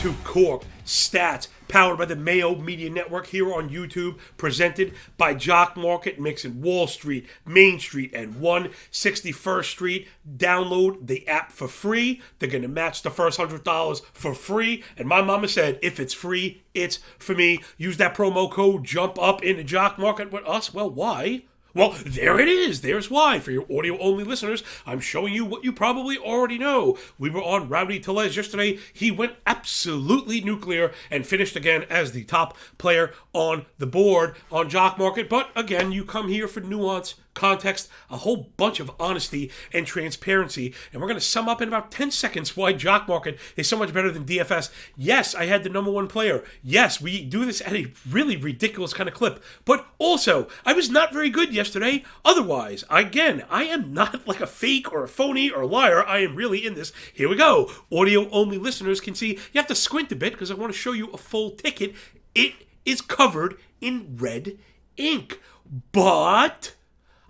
to Cork Stats, powered by the Mayo Media Network here on YouTube, presented by Jock Market, mixing Wall Street, Main Street, and 161st Street. Download the app for free. They're going to match the first $100 for free. And my mama said, if it's free, it's for me. Use that promo code Jump Up in the Jock Market with us. Well, why? Well, there it is. There's why. For your audio-only listeners, I'm showing you what you probably already know. We were on Rowdy Tellez yesterday. He went absolutely nuclear and finished again as the top player on the board on Jock Market. But again, you come here for nuance, context, a whole bunch of honesty and transparency. And we're going to sum up in about 10 seconds why Jock Market is so much better than DFS. Yes, I had the number one player. Yes, we do this at a really ridiculous kind of clip. But also, I was not very good yesterday. Otherwise, again, I am not like a fake or a phony or a liar. I am really in this. Here we go. Audio-only listeners can see. You have to squint a bit because I want to show you a full ticket. It is covered in red ink. But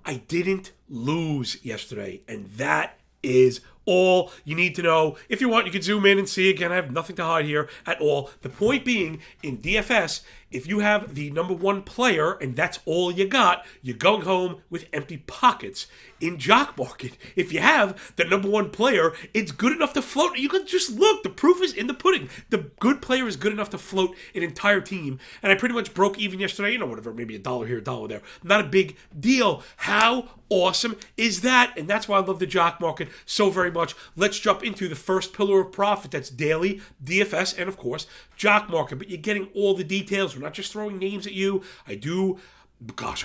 I didn't lose yesterday, and that is all you need to know. If you want, you can zoom in and see. Again, I have nothing to hide here at all. The point being, in DFS, if you have the number one player and that's all you got, you're going home with empty pockets. In Jock Market, if you have the number one player, it's good enough to float. You can just look. The proof is in the pudding. The good player is good enough to float an entire team. And I pretty much broke even yesterday. Whatever, maybe $1 here, $1 there. Not a big deal. How awesome is that? And that's why I love the Jock Market so very much. Let's jump into the first pillar of profit. That's daily, DFS, and of course, Jock Market. But you're getting all the details. We're not just throwing names at you. I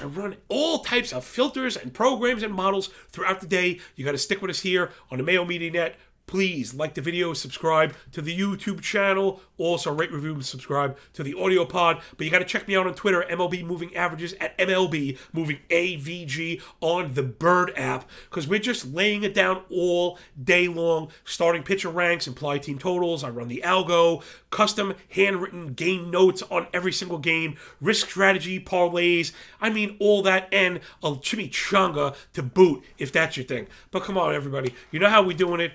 run all types of filters and programs and models throughout the day. You got to stick with us here on the Mayo Media Net. Please like the video, subscribe to the YouTube channel. Also, rate, review, and subscribe to the audio pod. But you got to check me out on Twitter, MLB Moving Averages, at MLB Moving AVG on the Bird app. Because we're just laying it down all day long. Starting pitcher ranks, implied team totals. I run the algo, custom handwritten game notes on every single game, risk strategy, parlays. All that, and a chimichanga to boot, if that's your thing. But come on, everybody. You know how we're doing it.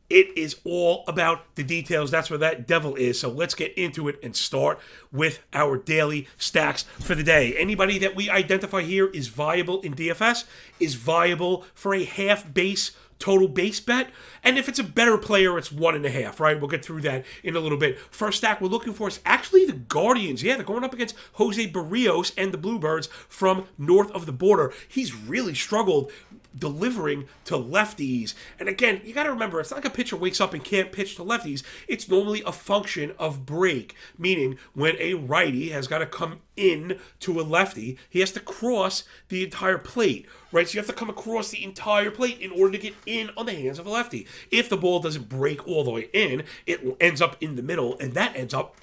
It is all about the details. That's where that devil is. So let's get into it and start with our daily stacks for the day. Anybody that we identify here is viable in DFS, is viable for a half base total base bet. And if it's a better player, it's 1.5, right? We'll get through that in a little bit. First stack we're looking for is actually the Guardians. Yeah, they're going up against Jose Barrios and the Bluebirds from north of the border. He's really struggled delivering to lefties. And again, you got to remember, it's not like a pitcher wakes up and can't pitch to lefties. It's normally a function of break, meaning when a righty has got to come in to a lefty, he has to cross the entire plate, right? So you have to come across the entire plate in order to get in on the hands of a lefty. If the ball doesn't break all the way in, it ends up in the middle, and that ends up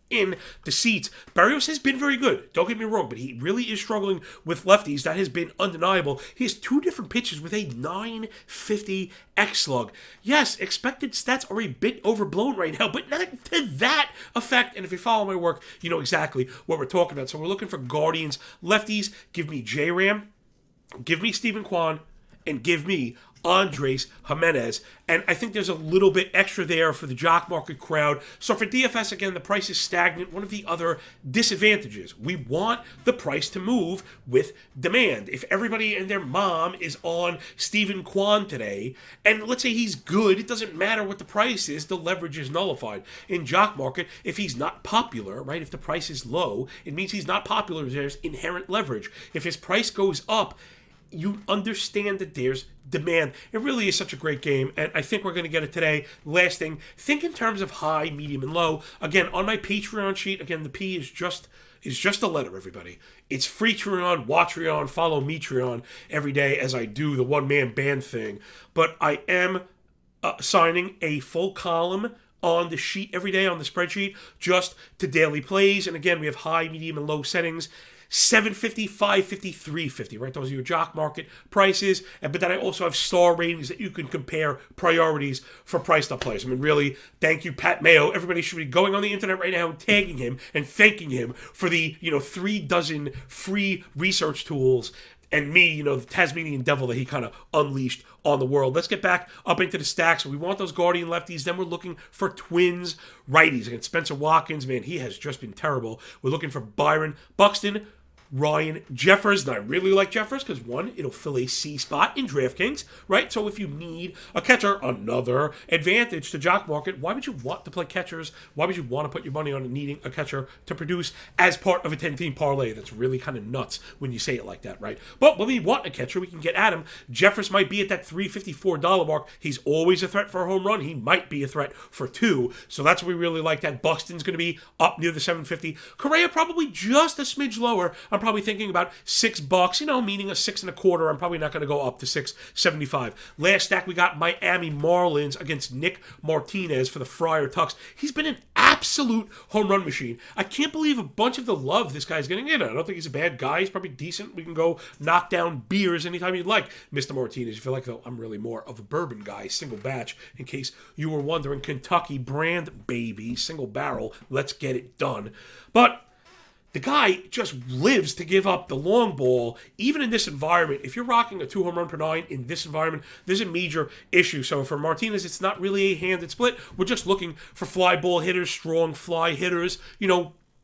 in the seats. Barrios has been very good, don't get me wrong, but he really is struggling with lefties. That has been undeniable. He has two different pitches with a 950 X-slug. Yes, expected stats are a bit overblown right now, but not to that effect. And if you follow my work, you know exactly what we're talking about. So we're looking for Guardians lefties. Give me J-Ram, give me Steven Kwan, and give me Andres Jimenez. And I think there's a little bit extra there for the Jock Market crowd. So for DFS, again, the price is stagnant. One of the other disadvantages, we want the price to move with demand. If everybody and their mom is on Steven Kwan today, and let's say he's good, it doesn't matter what the price is, the leverage is nullified. In Jock Market, if he's not popular, right, if the price is low, it means he's not popular. There's inherent leverage. If his price goes up, you understand that there's demand. It really is such a great game, and I think we're going to get it today. Last thing, think in terms of high, medium, and low. Again, on my Patreon sheet, again, the P is just a letter, everybody. It's free Treon, Watreon, follow me Treon every day as I do the one-man band thing. But I am signing a full column on the sheet every day, on the spreadsheet, just to daily plays. And again, we have high, medium, and low settings. 750, 550, 350, right? Those are your Jock Market prices. But then I also have star ratings that you can compare priorities for priced up players. Really, thank you, Pat Mayo. Everybody should be going on the internet right now and tagging him and thanking him for the 3 dozen free research tools and me, the Tasmanian devil that he kind of unleashed on the world. Let's get back up into the stacks. We want those Guardian lefties. Then we're looking for Twins righties against Spencer Watkins. Man, he has just been terrible. We're looking for Byron Buxton, Ryan Jeffers. And I really like Jeffers because, one, it'll fill a C spot in DraftKings, right? So if you need a catcher, another advantage to Jock Market. Why would you want to play catchers? Why would you want to put your money on needing a catcher to produce as part of a 10-team parlay? That's really kind of nuts when you say it like that, right? But when we want a catcher, we can get at him. Jeffers might be at that $354 mark. He's always a threat for a home run. He might be a threat for two. So that's what we really like that. Buxton's going to be up near the 750. Correa probably just a smidge lower. I'm probably thinking about $6, meaning a 6.25. I'm probably not going to go up to $6.75. Last stack, we got Miami Marlins against Nick Martinez for the Friar Tucks. He's been an absolute home run machine. I can't believe a bunch of the love this guy's getting in. I don't think he's a bad guy. He's probably decent. We can go knock down beers anytime you'd like, Mr. Martinez. You feel like, though, I'm really more of a bourbon guy, single batch, in case you were wondering. Kentucky brand, baby, single barrel. Let's get it done. But the guy just lives to give up the long ball, even in this environment. If you're rocking a 2 home run per 9 in this environment, there's a major issue. So for Martinez, it's not really a handed split. We're just looking for fly ball hitters, strong fly hitters,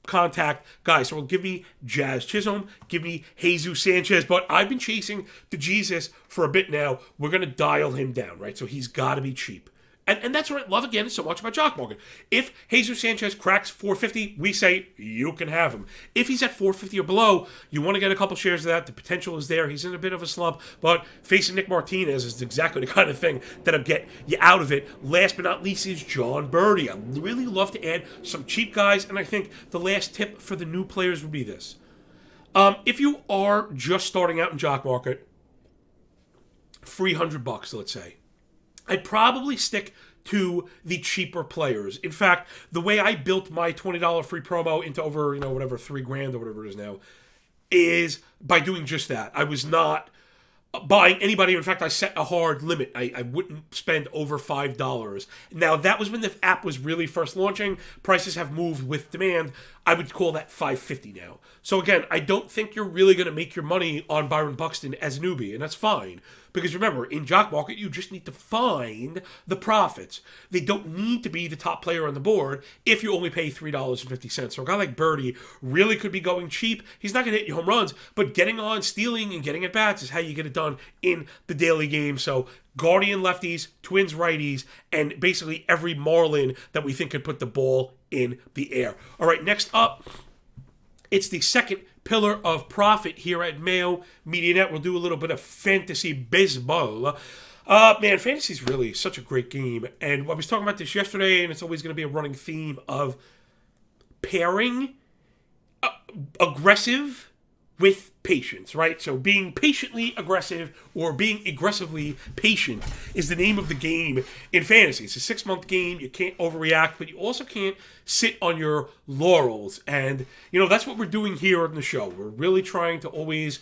contact guys. So give me Jazz Chisholm, give me Jesus Sanchez. But I've been chasing the Jesus for a bit now. We're going to dial him down, right? So he's got to be cheap. And that's what I love, again, so much about Jock Market. If Jesus Sanchez cracks 450, we say you can have him. If he's at 450 or below, you want to get a couple shares of that. The potential is there. He's in a bit of a slump, but facing Nick Martinez is exactly the kind of thing that'll get you out of it. Last but not least is John Birdie. I really love to add some cheap guys, and I think the last tip for the new players would be this. If you are just starting out in Jock Market, free $100, let's say, I'd probably stick to the cheaper players. In fact, the way I built my $20 free promo into over, whatever, $3,000 or whatever it is now, is by doing just that. I was not buying anybody. In fact, I set a hard limit. I wouldn't spend over $5. Now, that was when the app was really first launching. Prices have moved with demand. I would call that $5.50 now. So again, I don't think you're really going to make your money on Byron Buxton as a newbie, and that's fine. Because remember, in Jock Market, you just need to find the profits. They don't need to be the top player on the board if you only pay $3.50. So a guy like Birdie really could be going cheap. He's not going to hit you home runs, but getting on, stealing, and getting at bats is how you get it done in the daily game. So Guardian lefties, Twins righties, and basically every Marlin that we think could put the ball in the air. All right, next up, it's the second pillar of profit here at Mayo Media Net. We'll do a little bit of fantasy baseball. Man, fantasy is really such a great game. And I was talking about this yesterday, and it's always going to be a running theme of pairing aggressive with patience, right? So being patiently aggressive or being aggressively patient is the name of the game in fantasy. It's a 6-month game. You can't overreact, but you also can't sit on your laurels. And, that's what we're doing here on the show. We're really trying to always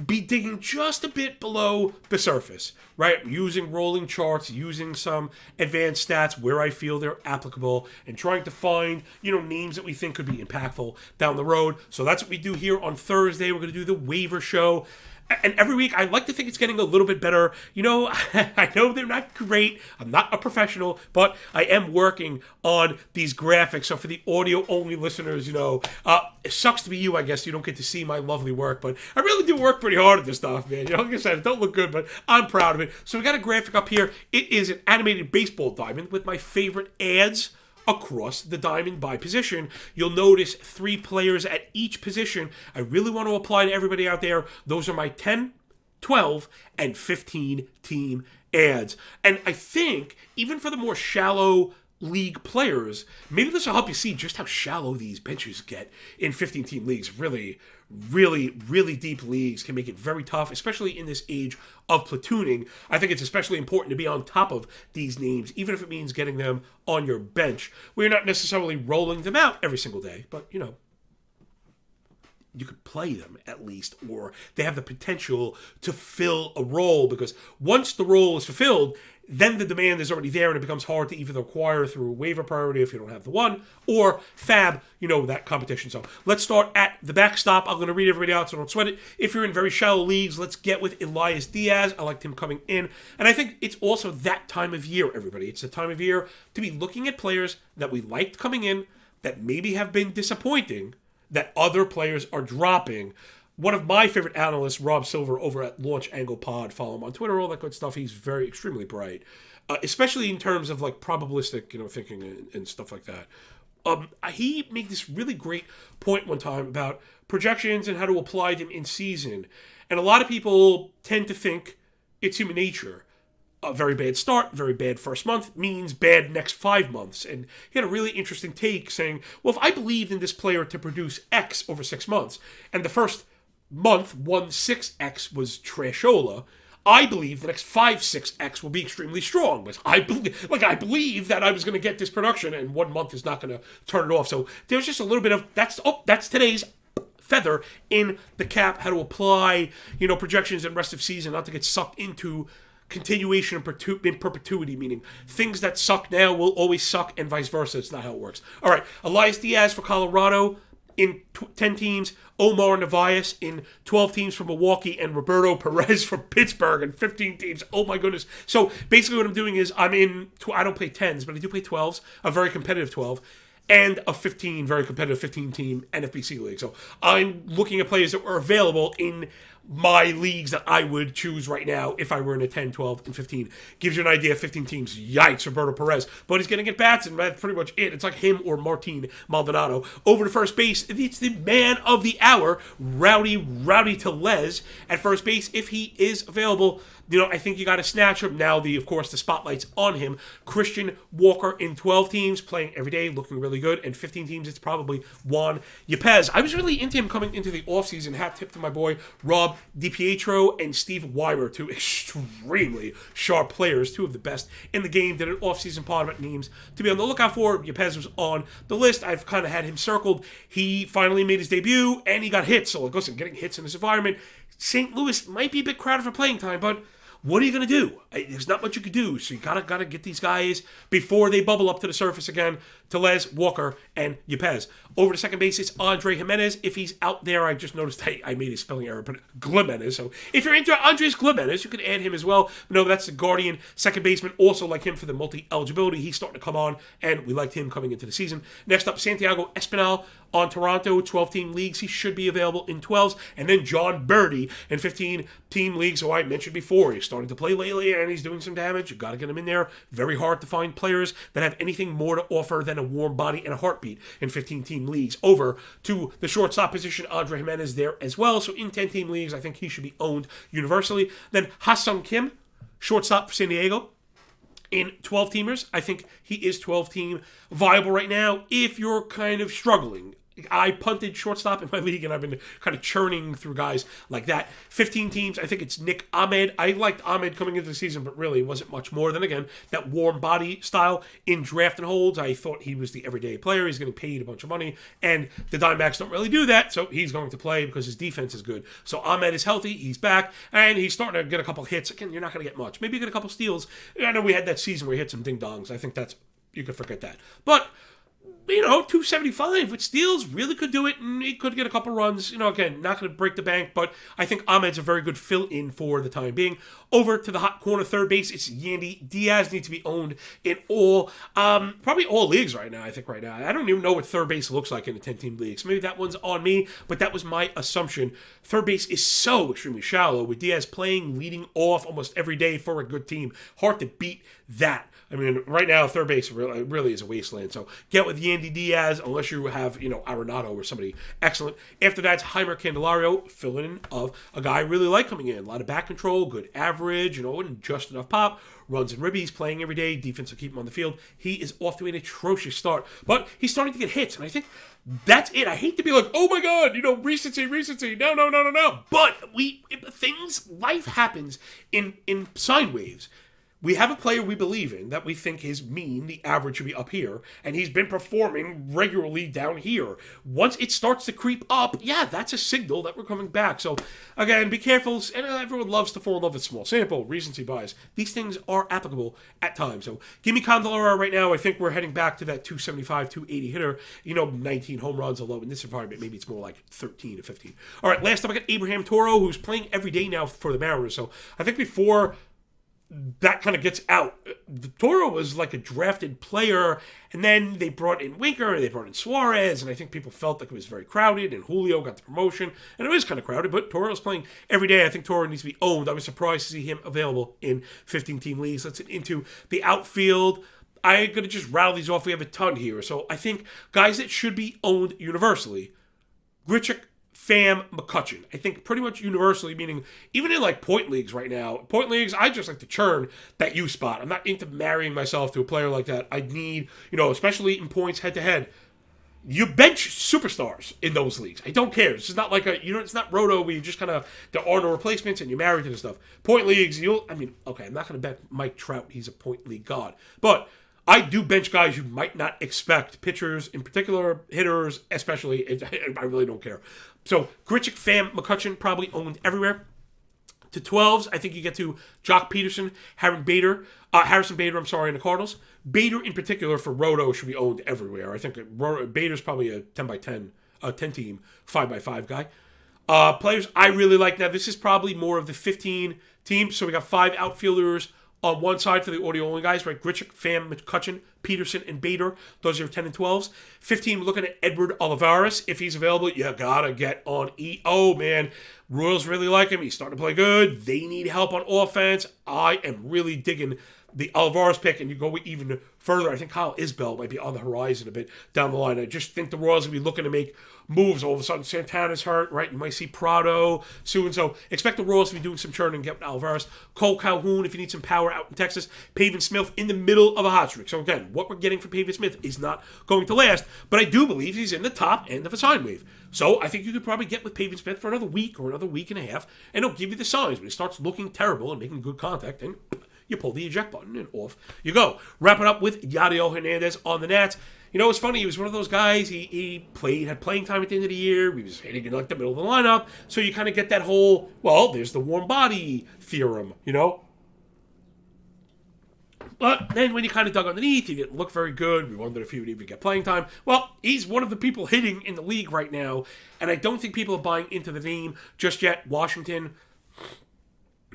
be digging just a bit below the surface, right? Using rolling charts, using some advanced stats where I feel they're applicable, and trying to find, names that we think could be impactful down the road. So that's what we do here on Thursday. We're going to do the waiver show. And every week, I like to think it's getting a little bit better. I know they're not great. I'm not a professional, but I am working on these graphics. So for the audio-only listeners, it sucks to be you, I guess. You don't get to see my lovely work, but I really do work pretty hard at this stuff, man. Like I said, it don't look good, but I'm proud of it. So we got a graphic up here. It is an animated baseball diamond with my favorite ads across the diamond by position. You'll notice 3 players at each position. I really want to apply to everybody out there. Those are my 10, 12, and 15 team ads. And I think even for the more shallow league players, maybe this will help you see just how shallow these benches get in 15-team leagues. Really, really, really deep leagues can make it very tough, especially in this age of platooning. I think it's especially important to be on top of these names, even if it means getting them on your bench, where you're not necessarily rolling them out every single day, but, you could play them at least, or they have the potential to fill a role, because once the role is fulfilled, then the demand is already there and it becomes hard to either acquire through waiver priority if you don't have the one, or fab, that competition. So let's start at the backstop. I'm going to read everybody out, so don't sweat it. If you're in very shallow leagues, let's get with Elias Diaz. I liked him coming in. And I think it's also that time of year, everybody. It's the time of year to be looking at players that we liked coming in that maybe have been disappointing, that other players are dropping. One of my favorite analysts, Rob Silver, over at Launch Angle Pod, follow him on Twitter, all that good stuff. He's extremely bright, especially in terms of like probabilistic, thinking and stuff like that. He made this really great point one time about projections and how to apply them in season. And a lot of people tend to think it's human nature. A very bad start, very bad first month means bad next 5 months. And he had a really interesting take saying, well, if I believed in this player to produce X over 6 months, and the first month 1.6x was trashola, I believe the next 5.6x will be extremely strong. But I believe that I was going to get this production, and 1 month is not going to turn it off. So there's just a little bit of that's today's feather in the cap, how to apply projections and rest of season, not to get sucked into continuation in perpetuity, meaning things that suck now will always suck and vice versa. It's not how it works. All right, Elias Diaz for Colorado in 10 teams, Omar Narvaez in 12 teams from Milwaukee, and Roberto Perez from Pittsburgh in 15 teams. Oh my goodness. So basically what I'm doing is I don't play 10s, but I do play 12s, a very competitive 12, and a 15, very competitive 15-team NFBC league. So I'm looking at players that were available in my leagues that I would choose right now if I were in a 10, 12, and 15. Gives you an idea of 15 teams. Yikes, Roberto Perez. But he's going to get bats, and that's pretty much it. It's like him or Martin Maldonado. Over to first base, it's the man of the hour, Rowdy Tellez at first base. If he is available, I think you got to snatch him. Now, of course, the spotlight's on him. Christian Walker in 12 teams, playing every day, looking really good. And 15 teams, it's probably Juan Yepez. I was really into him coming into the offseason. Hat tip to my boy, Rob DiPietro and Steve Weimer, two extremely sharp players, two of the best in the game. Did an offseason pod about names to be on the lookout for. Yepez was on the list. I've kind of had him circled. He finally made his debut, and he got hits. So, listen, getting hits in this environment, St. Louis might be a bit crowded for playing time, but what are you going to do? There's not much you can do, so you gotta get these guys before they bubble up to the surface again. Tellez, Walker, and Yepez. Over to second base, it's Andre Jimenez. If he's out there, I just noticed I made a spelling error, but Glimenez. So if you're into Andres Glimenez, you can add him as well. No, that's the Guardian second baseman. Also like him for the multi-eligibility. He's starting to come on, and we liked him coming into the season. Next up, Santiago Espinal on Toronto, 12-team leagues. He should be available in 12s. And then John Birdie in 15-team leagues, who I mentioned before. He's starting to play lately, and he's doing some damage. You got to get him in there. Very hard to find players that have anything more to offer than a warm body and a heartbeat in 15-team leagues. Over to the shortstop position, Andre Jimenez there as well. So in 10-team leagues, I think he should be owned universally. Then Ha-Seong Kim, shortstop for San Diego. In 12-teamers, I think he is 12-team viable right now if you're kind of struggling. I punted shortstop in my league, and I've been kind of churning through guys like that. 15 teams, I think it's Nick Ahmed. I liked Ahmed coming into the season, but really wasn't much more than, again, that warm body style in draft and holds. I thought he was the everyday player. He's getting paid a bunch of money, and the Diamondbacks don't really do that, so he's going to play because his defense is good. So Ahmed is healthy, he's back, and he's starting to get a couple hits. Again, you're not going to get much. Maybe you get a couple steals. I know we had that season where he hit some ding-dongs. I think you could forget that. But 275 with steals, really could do it, and he could get a couple runs. Again, not going to break the bank, but I think Ahmed's a very good fill-in for the time being. Over to the hot corner third base, it's Yandy Diaz. Needs to be owned in probably all leagues right now, I think right now. I don't even know what third base looks like in a 10-team league, so maybe that one's on me, but that was my assumption. Third base is so extremely shallow, with Diaz playing, leading off almost every day for a good team. Hard to beat that. I mean, right now, third base really is a wasteland. So get with Yandy Diaz, unless you have, Arenado or somebody excellent. After that, it's Heimer Candelario, fill-in of a guy I really like coming in. A lot of back control, good average, and just enough pop. Runs and ribbies, playing every day. Defense will keep him on the field. He is off to an atrocious start, but he's starting to get hits, and I think that's it. I hate to be like, oh my God, recency. No. But life happens in sine waves. we have a player we believe in that we think is mean. The average should be up here, and he's been performing regularly down here. Once it starts to creep up, yeah, that's a signal that we're coming back. So, again, be careful. And everyone loves to fall in love with small sample, recency bias. These things are applicable at times. So, give me Candelario right now. I think we're heading back to that 275, 280 hitter. 19 home runs, although in this environment, maybe it's more like 13 to 15. All right, last up, I got Abraham Toro, who's playing every day now for the Mariners. So, I think before that kind of gets out, Toro was like a drafted player, and then they brought in Winker, and they brought in Suarez, and I think people felt like it was very crowded, and Julio got the promotion, and it was kind of crowded, but Toro's playing every day. I think Toro needs to be owned. I was surprised to see him available in 15-team leagues. Let's get into the outfield. I'm going to just rattle these off. We have a ton here. So I think guys that should be owned universally: Grichuk, Pham, McCutchen. I think pretty much universally, meaning even in like point leagues right now, point leagues, I just like to churn that U spot. I'm not into marrying myself to a player like that. I need, especially in points head to head, you bench superstars in those leagues. I don't care. This is not like it's not Roto where you just kind of, there are no replacements and you're married to the stuff. Point leagues, I'm not going to bet Mike Trout. He's a point league god. But I do bench guys you might not expect. Pitchers in particular, hitters especially. I really don't care. So Grichuk, Pham, McCutchen probably owned everywhere. To 12s, I think you get to Jock Peterson, Harrison Bader, in the Cardinals. Bader in particular for Roto should be owned everywhere. I think Bader's probably a 10x10, 10-team, 5x5 guy. Players I really like. Now, this is probably more of the 15 teams. So we got 5 outfielders on one side for the audio-only guys, right? Grichuk, Pham, McCutchen, Peterson, and Bader. Those are your 10 and 12s. 15, we're looking at Edward Olivares. If he's available, you gotta get on EO, man. Royals really like him. He's starting to play good. They need help on offense. I am really digging the Olivares pick, and you go even further. I think Kyle Isbell might be on the horizon a bit down the line. I just think the Royals will be looking to make moves. All of a sudden, Santana's hurt, right? You might see Prado soon. So expect the Royals to be doing some churning and get Alvarez. Cole Calhoun, if you need some power out in Texas. Pavin Smith in the middle of a hot streak. So again, what we're getting from Pavin Smith is not going to last, but I do believe he's in the top end of a sine wave. So I think you could probably get with Pavin Smith for another week or another week and a half, and he'll give you the signs. When he starts looking terrible and making good contact, and you pull the eject button and off you go. Wrap it up with Yadiel Hernandez on the Nats. It's funny. He was one of those guys. He had playing time at the end of the year. He was hitting in like the middle of the lineup. So you kind of get that whole, there's the warm body theorem, But then when you kind of dug underneath, he didn't look very good. We wondered if he would even get playing time. Well, he's one of the people hitting in the league right now, and I don't think people are buying into the name just yet. Washington,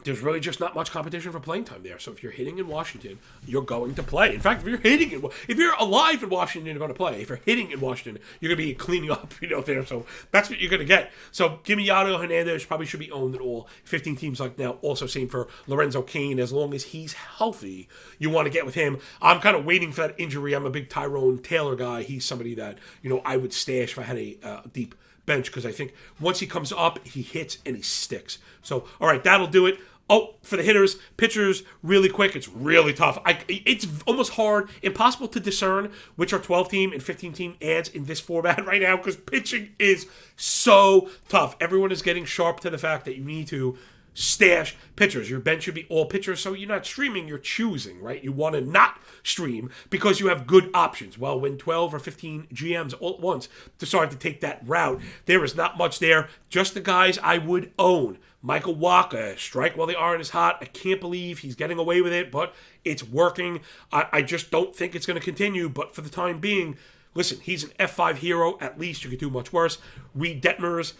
there's really just not much competition for playing time there. So if you're hitting in Washington, you're going to play. In fact, if you're alive in Washington, you're going to play. If you're hitting in Washington, you're going to be cleaning up, there. So that's what you're going to get. So give me Yadiel Hernandez. Probably should be owned at all 15 teams like now. Also same for Lorenzo Cain. As long as he's healthy, you want to get with him. I'm kind of waiting for that injury. I'm a big Tyrone Taylor guy. He's somebody that, I would stash if I had a deep bench, because I think once he comes up, he hits and he sticks. So, all right, that'll do it. Oh, for the hitters, pitchers, really quick, it's really tough. It's almost hard, impossible to discern which are 12-team and 15-team ads in this format right now, because pitching is so tough. Everyone is getting sharp to the fact that you need to stash pitchers. Your bench should be all pitchers, so you're not streaming, you're choosing, right? You want to not stream because you have good options. Well, when 12 or 15 GMs all at once decide to take that route, there is not much there. Just the guys I would own. Michael Wacha, strike while the iron is hot. I can't believe he's getting away with it, but it's working. I just don't think it's going to continue, but for the time being, listen, he's an F5 hero. At least you could do much worse. Reed Detmers,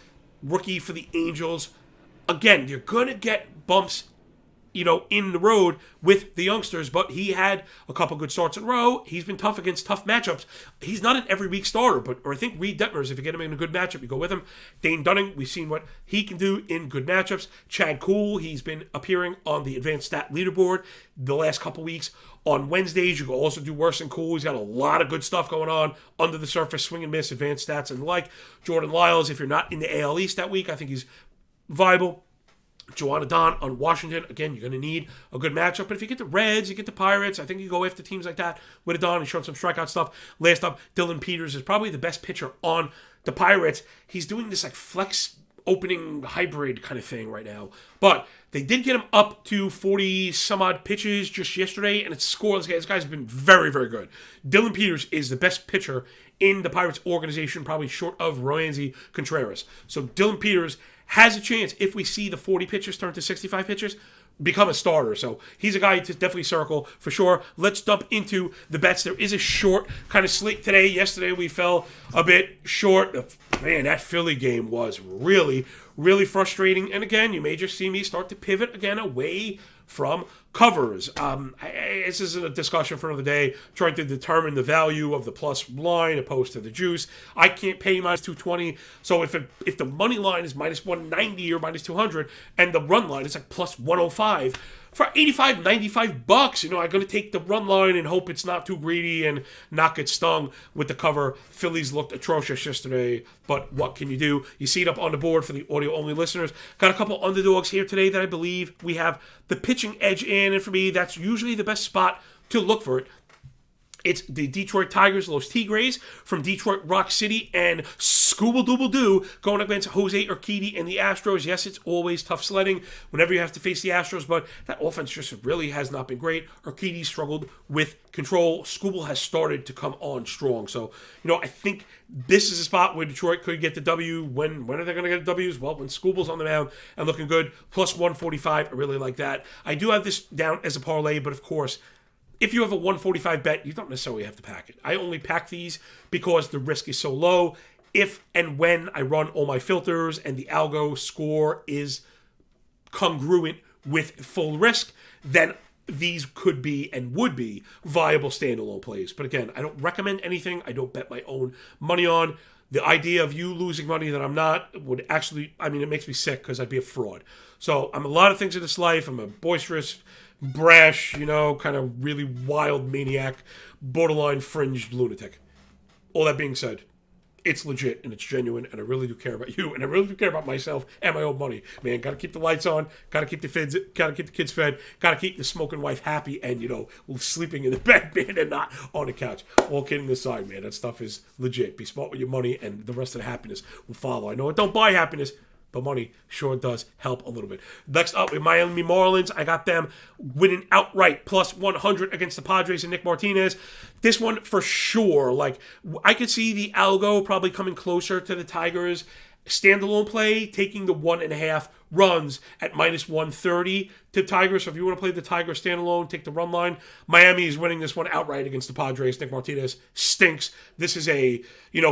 rookie for the Angels. Again, you're going to get bumps, in the road with the youngsters, but he had a couple good starts in a row. He's been tough against tough matchups. He's not an every week starter, or I think Reed Detmers, if you get him in a good matchup, you go with him. Dane Dunning, we've seen what he can do in good matchups. Chad Kuhl, he's been appearing on the advanced stat leaderboard the last couple weeks. On Wednesdays, you can also do worse than Kuhl. He's got a lot of good stuff going on under the surface, swing and miss, advanced stats, and the like. Jordan Lyles, if you're not in the AL East that week, I think he's viable. Joanna Don on Washington. Again, you're going to need a good matchup. But if you get the Reds, you get the Pirates, I think you go after teams like that with a Don. He's shown some strikeout stuff. Last up, Dylan Peters is probably the best pitcher on the Pirates. He's doing this like flex opening hybrid kind of thing right now. But they did get him up to 40 some odd pitches just yesterday, and it's scoreless. This guy's been very, very good. Dylan Peters is the best pitcher in the Pirates organization, probably short of Roansy Contreras. So Dylan Peters has a chance, if we see the 40 pitches turn to 65 pitches, become a starter. So he's a guy to definitely circle for sure. Let's dump into the bets. There is a short kind of slate today. Yesterday we fell a bit short. Man, that Philly game was really, really frustrating. And again, you may just see me start to pivot again away from covers. This is a discussion for another day, trying to determine the value of the plus line opposed to the juice. I can't pay minus 220, so if the money line is minus 190 or minus 200, and the run line is like plus 105, for 85, 95 bucks, I'm going to take the run line and hope it's not too greedy and not get stung with the cover. Phillies looked atrocious yesterday, but what can you do? You see it up on the board for the audio-only listeners. Got a couple underdogs here today that I believe we have the pitching edge in, and for me, that's usually the best spot to look for it. It's the Detroit Tigers, Los Tigres from Detroit Rock City, and Scooble-Dooble-Doo going up against Jose Urquidy and the Astros. Yes, it's always tough sledding whenever you have to face the Astros, but that offense just really has not been great. Urquidy struggled with control. Scooble has started to come on strong. So, I think this is a spot where Detroit could get the W. When are they going to get the W's? Well, when Scooble's on the mound and looking good. Plus 145, I really like that. I do have this down as a parlay, but of course, if you have a 145 bet, you don't necessarily have to pack it. I only pack these because the risk is so low. If and when I run all my filters and the algo score is congruent with full risk, then these could be and would be viable standalone plays. But again, I don't recommend anything. I don't bet my own money on. The idea of you losing money that I'm not would actually, it makes me sick because I'd be a fraud. So I'm a lot of things in this life. I'm a boisterous, brash, kind of really wild maniac, borderline fringe lunatic. All that being said, it's legit and it's genuine, and I really do care about you, and I really do care about myself and my own money. Man, gotta keep the lights on, gotta keep the kids fed, gotta keep the smoking wife happy, and sleeping in the bed, man, and not on the couch. All kidding aside, man, that stuff is legit. Be smart with your money, and the rest of the happiness will follow. I know it don't buy happiness, but money sure does help a little bit. Next up, with Miami Marlins, I got them winning outright, plus 100 against the Padres and Nick Martinez. This one for sure. I could see the algo probably coming closer to the Tigers. Standalone play, taking the 1.5 runs at minus 130 to Tigers. So if you want to play the Tigers standalone, take the run line. Miami is winning this one outright against the Padres. Nick Martinez stinks. This is a,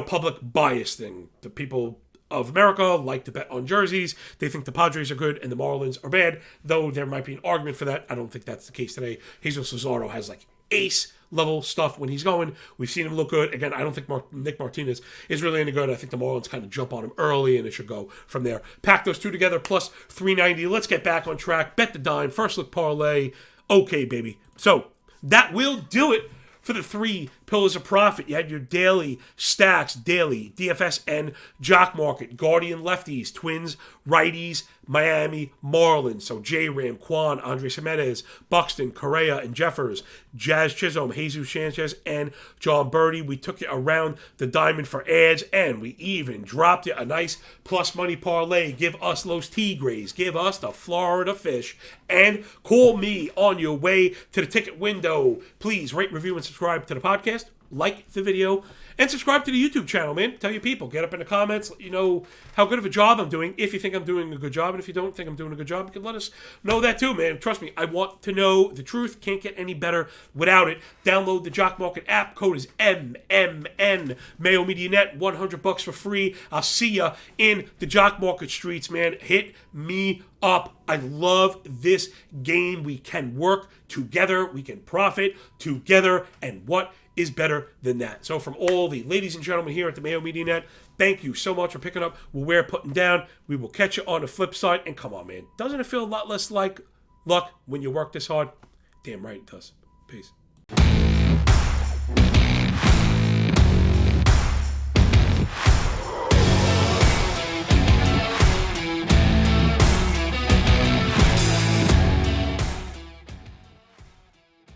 public bias thing. The people of America like to bet on jerseys. They think the Padres are good and the Marlins are bad, though there might be an argument for that. I don't think that's the case today. Jesus Luzardo has ace level stuff when he's going. We've seen him look good. Again, I don't think Nick Martinez is really any good. I think the Marlins kind of jump on him early, and it should go from there. Pack those two together, plus 390. Let's get back on track. Bet the dime. First look parlay. Okay, baby. So that will do it for the 3 pillars of profit. You had your daily stacks, daily DFS and Jock Market, Guardian lefties, Twins, righties, Miami Marlins. So J-Ram, Quan, Andres Jimenez, Buxton, Correa, and Jeffers, Jazz Chisholm, Jesus Sanchez, and John Birdie. We took you around the diamond for ads, and we even dropped you a nice plus money parlay. Give us Los Tigres, give us the Florida Fish, and call me on your way to the ticket window. Please rate, review, and subscribe to the podcast. Like the video, and subscribe to the YouTube channel, man. Tell your people. Get up in the comments. Let you know how good of a job I'm doing, if you think I'm doing a good job. And if you don't think I'm doing a good job, you can let us know that too, man. Trust me, I want to know the truth. Can't get any better without it. Download the Jock Market app. Code is MMN. Mayo Media Net, $100 for free. I'll see ya in the Jock Market streets, man. Hit me up. I love this game. We can work together. We can profit together. And what is better than that? So from all the ladies and gentlemen here at the Mayo Media Net, thank you so much for picking up what we're putting down. We will catch you on the flip side. And come on, man. Doesn't it feel a lot less like luck when you work this hard? Damn right it does. Peace.